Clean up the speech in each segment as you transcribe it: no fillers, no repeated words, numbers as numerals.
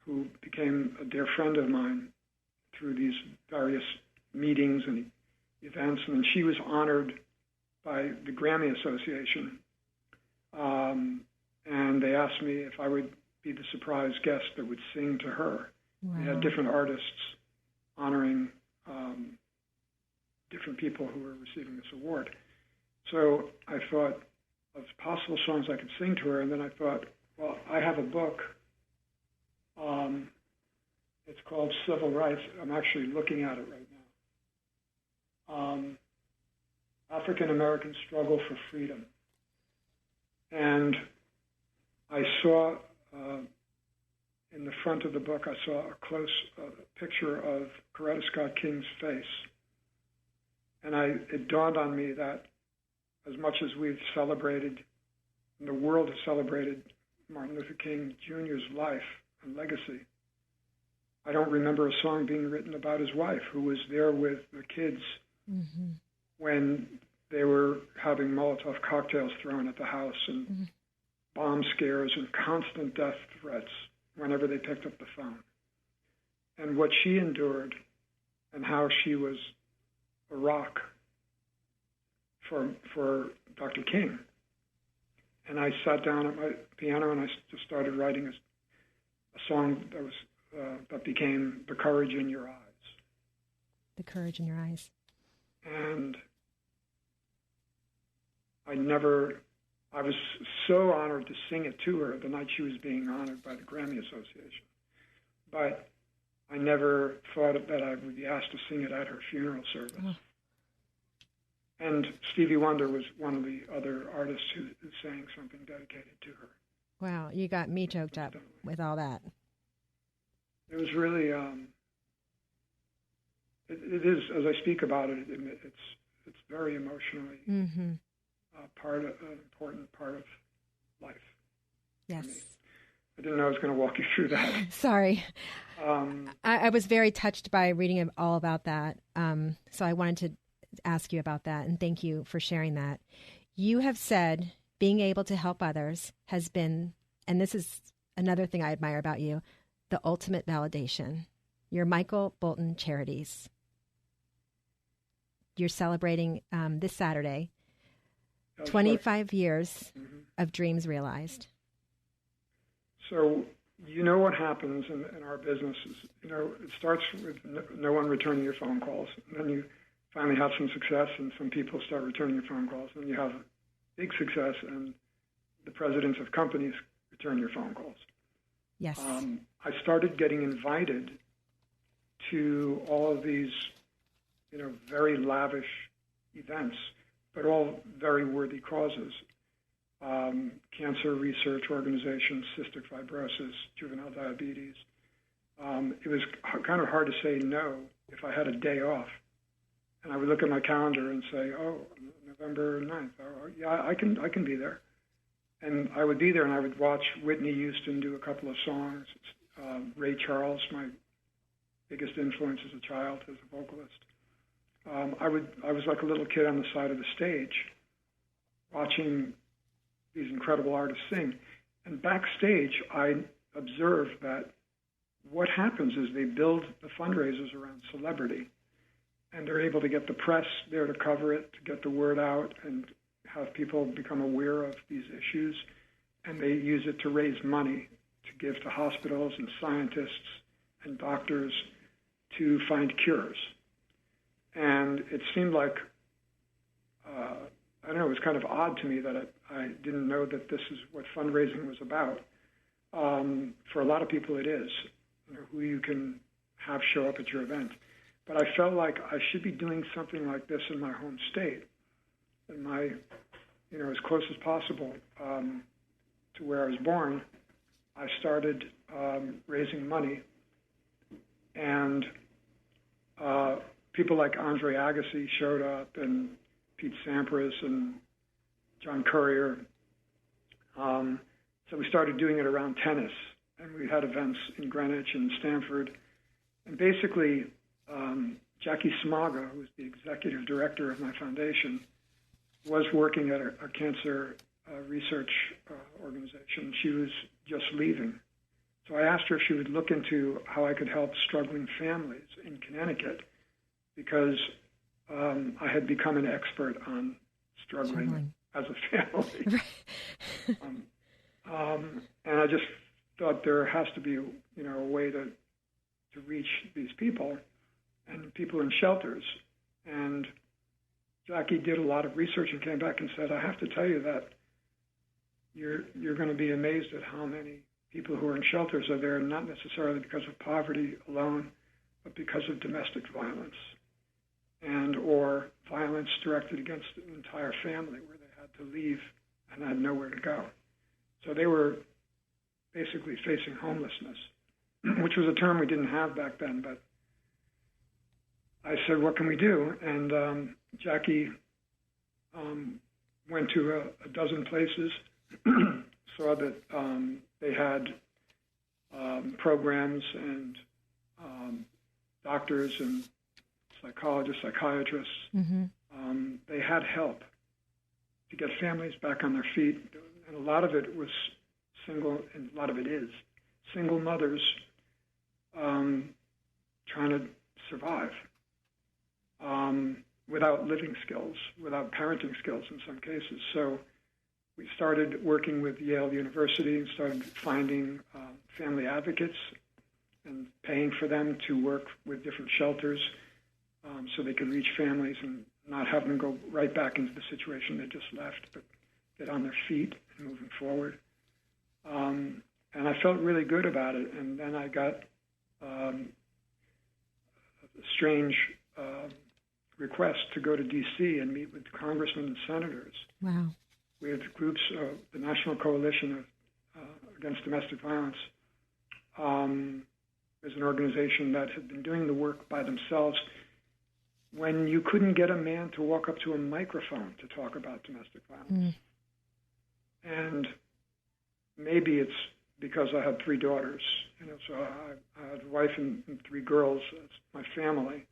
who became a dear friend of mine through these various meetings and events. And then she was honored by the Grammy Association. And they asked me if I would be the surprise guest that would sing to her. Wow. We had different artists honoring different people who were receiving this award. So I thought of possible songs I could sing to her, and then I thought, well, I have a book. It's called Civil Rights. I'm actually looking at it right now. African American Struggle for Freedom. And I saw in the front of the book, I saw a close picture of Coretta Scott King's face. And it dawned on me that as much as we've celebrated, and the world has celebrated Martin Luther King Jr.'s life and legacy, I don't remember a song being written about his wife, who was there with the kids when they were having Molotov cocktails thrown at the house and bomb scares and constant death threats whenever they picked up the phone. And what she endured and how she was a rock for Dr. King. And I sat down at my piano and I just started writing a song that was that became The Courage in Your Eyes. The Courage in Your Eyes. And I was so honored to sing it to her the night she was being honored by the Grammy Association. But I never thought that I would be asked to sing it at her funeral service. Oh. And Stevie Wonder was one of the other artists who sang something dedicated to her. Wow, you got me choked up with all that. It was really, it is, as I speak about it, it's very emotionally an important part of life. Yes. I didn't know I was going to walk you through that. Sorry. I was very touched by reading all about that. So I wanted to ask you about that, and thank you for sharing that. You have said being able to help others has been, and this is another thing I admire about you, the ultimate validation. Your Michael Bolton Charities. You're celebrating this Saturday 25 years of dreams realized. So you know what happens in our business is, it starts with no one returning your phone calls, and then you finally have some success and some people start returning your phone calls, and you have big success and the presidents of companies return your phone calls. Yes. I started getting invited to all of these, very lavish events, but all very worthy causes. Cancer research organizations, cystic fibrosis, juvenile diabetes. It was kind of hard to say no if I had a day off. And I would look at my calendar and say, oh, November 9th, oh, yeah, I can be there. And I would be there and I would watch Whitney Houston do a couple of songs. Ray Charles, my biggest influence as a child, as a vocalist. I was like a little kid on the side of the stage watching these incredible artists sing. And backstage, I observed that what happens is they build the fundraisers around celebrity, and they're able to get the press there to cover it, to get the word out, and have people become aware of these issues. And they use it to raise money to give to hospitals and scientists and doctors to find cures. And it seemed like, I don't know, it was kind of odd to me that I didn't know that this is what fundraising was about. For a lot of people it is, who you can have show up at your event. But I felt like I should be doing something like this in my home state, in my, as close as possible to where I was born. I started raising money, and people like Andre Agassi showed up, and Pete Sampras and John Courier. So we started doing it around tennis, and we had events in Greenwich and Stamford. And basically, Jackie Smaga, who was the executive director of my foundation, was working at a cancer research organization. She was just leaving. So I asked her if she would look into how I could help struggling families in Connecticut, because I had become an expert on struggling as a family. And I just thought there has to be, a way to reach these people and people in shelters. And Jackie did a lot of research and came back and said, I have to tell you that you're going to be amazed at how many people who are in shelters are there, not necessarily because of poverty alone, but because of domestic violence and or violence directed against an entire family where they had to leave and had nowhere to go. So they were basically facing homelessness, which was a term we didn't have back then. But I said, what can we do? And Jackie went to a dozen places, saw that they had programs and doctors and psychologists, psychiatrists. They had help to get families back on their feet. And a lot of it was single, and a lot of it is single mothers trying to survive without living skills, without parenting skills in some cases. So we started working with Yale University and started finding family advocates and paying for them to work with different shelters so they could reach families and not have them go right back into the situation they just left, but get on their feet and moving forward. And I felt really good about it. And then I got a strange request to go to D.C. and meet with congressmen and senators. Wow. We had groups, the National Coalition Against Domestic Violence is an organization that had been doing the work by themselves when you couldn't get a man to walk up to a microphone to talk about domestic violence. And maybe it's because I had 3 daughters, so I had a wife and 3 girls as my family.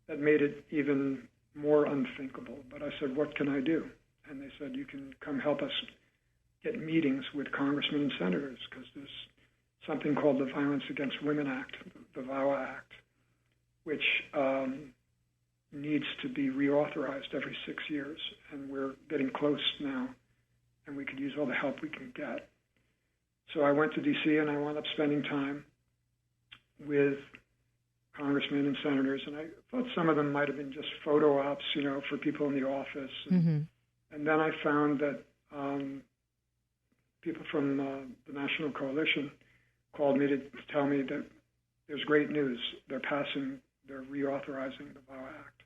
That made it even more unthinkable. But I said, what can I do? And they said, you can come help us get meetings with congressmen and senators, because there's something called the Violence Against Women Act, the VAWA Act, which needs to be reauthorized every 6 years. And we're getting close now, and we could use all the help we can get. So I went to D.C. and I wound up spending time with congressmen and senators, and I thought some of them might have been just photo ops, for people in the office. And then I found that people from the National Coalition called me to tell me that there's great news. They're reauthorizing the VAWA Act.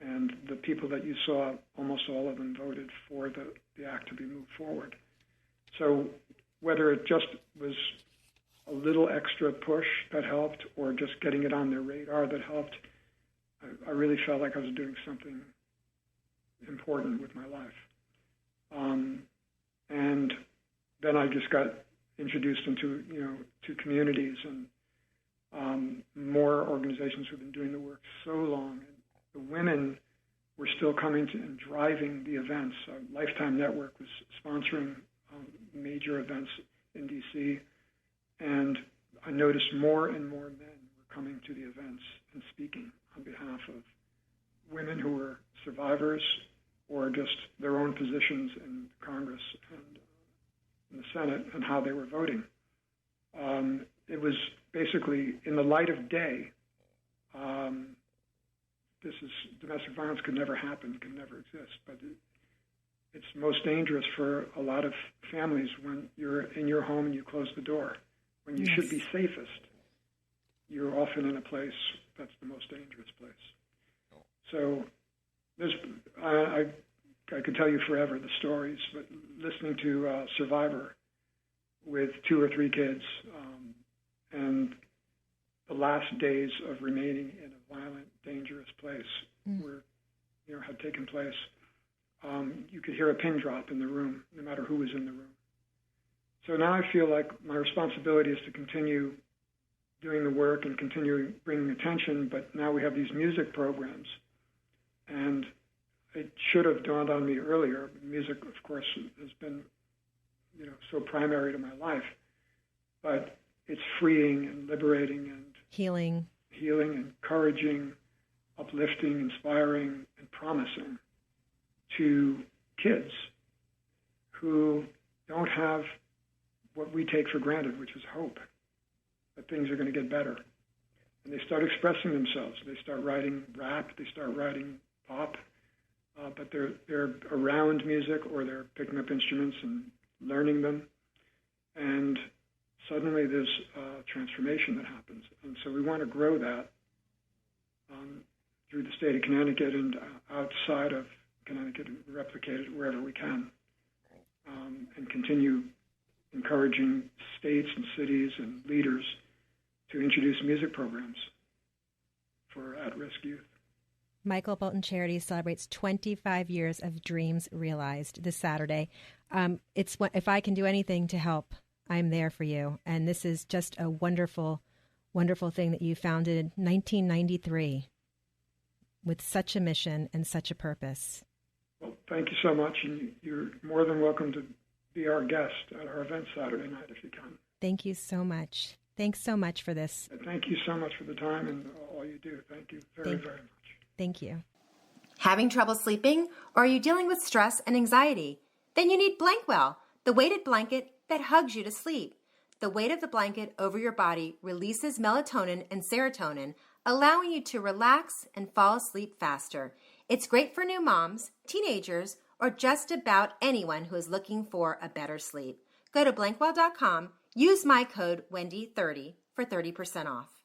And the people that you saw, almost all of them voted for the act to be moved forward. So whether it just was a little extra push that helped or just getting it on their radar that helped, I really felt like I was doing something important with my life. And then I just got introduced into, to communities and more organizations who've been doing the work so long. And the women were still coming to and driving the events. Lifetime Network was sponsoring major events in D.C., and I noticed more and more men were coming to the events and speaking on behalf of women who were survivors or just their own positions in Congress and in the Senate and how they were voting. It was basically in the light of day. Domestic violence could never happen, could never exist, but it's most dangerous for a lot of families when you're in your home and you close the door. When you should be safest, you're often in a place that's the most dangerous place. So I could tell you forever the stories, but listening to a survivor with 2 or 3 kids and the last days of remaining in a violent, dangerous place had taken place, you could hear a pin drop in the room, no matter who was in the room. So now I feel like my responsibility is to continue doing the work and continue bringing attention, but now we have these music programs. And it should have dawned on me earlier. Music, of course, has been, so primary to my life. But it's freeing and liberating and healing, encouraging, uplifting, inspiring, and promising to kids who don't have what we take for granted, which is hope that things are going to get better. And they start expressing themselves. They start writing rap. They start writing pop. But they're around music, or they're picking up instruments and learning them. And suddenly there's a transformation that happens. And so we want to grow that through the state of Connecticut and outside of Connecticut, and replicate it wherever we can, and continue encouraging states and cities and leaders to introduce music programs for at-risk youth. Michael Bolton Charities celebrates 25 years of dreams realized this Saturday. If I can do anything to help, I'm there for you. And this is just a wonderful, wonderful thing that you founded in 1993 with such a mission and such a purpose. Well, thank you so much. And you're more than welcome to be our guest at our event Saturday night if you can. Thank you so much. Thanks so much for this. And thank you so much for the time and all you do. Thank you very much. Thank you. Having trouble sleeping, or are you dealing with stress and anxiety? Then you need Blankwell, the weighted blanket that hugs you to sleep. The weight of the blanket over your body releases melatonin and serotonin, allowing you to relax and fall asleep faster. It's great for new moms, teenagers, or just about anyone who is looking for a better sleep. Go to Blankwell.com, use my code Wendy30 for 30% off.